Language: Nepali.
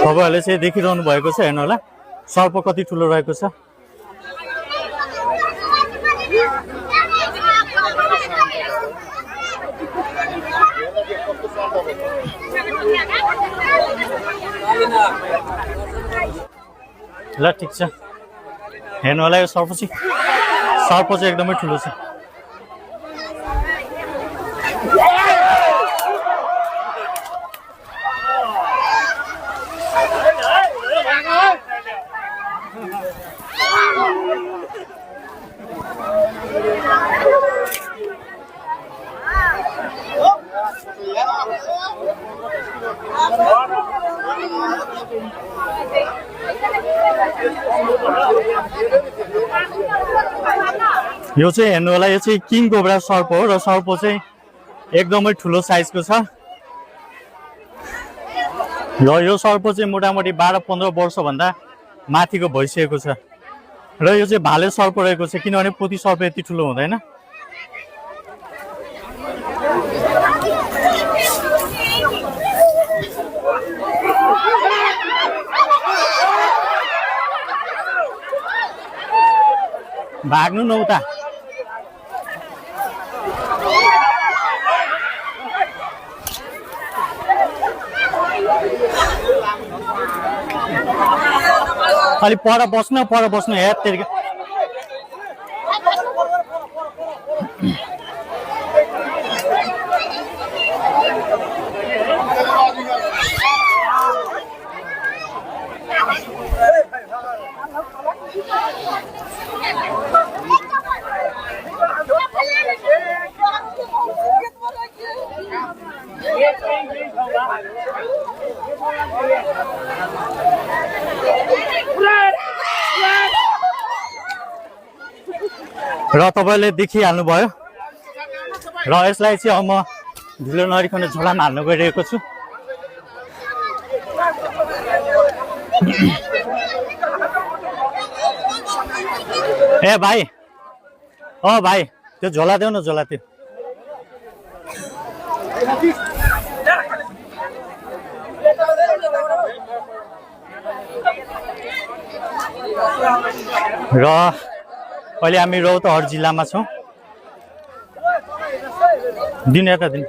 तपाईहरुले चाहिँ देखिरहनु भएको छ हेर्नु होला सर्प कति ठुलो रहेको छ ल ठीक छ हेर्नु होला यो सर्प चाहिँ एकदमै ठुलो छ यो चाहिँ हेर्नु होला यो चाहिँ किङ कोब्रा सर्प हो र सर्प चाहिँ एकदमै ठुलो साइजको छ र यो सर्प चाहिँ मोटामोटी 12-15 वर्ष भन्दा माथिको भइसकेको छ र यो चाहिँ भाले सर्प रहेको छ किनभने पोथी सर्प यति ठुलो हुँदैन भाग्नु न उता खाली पर बस्नु हेर तेरी र तपाईले देखिहाल्नु भयो र यसलाई चाहिँ अब म ढिलो नरिकन झोलामा हाल्न गइरहेको छु ए भाइ भाइ त्यो झोला देऊ न झोला त्यो र अहिले हामी रौतहट जिल्लामा छौं दिन यता दिन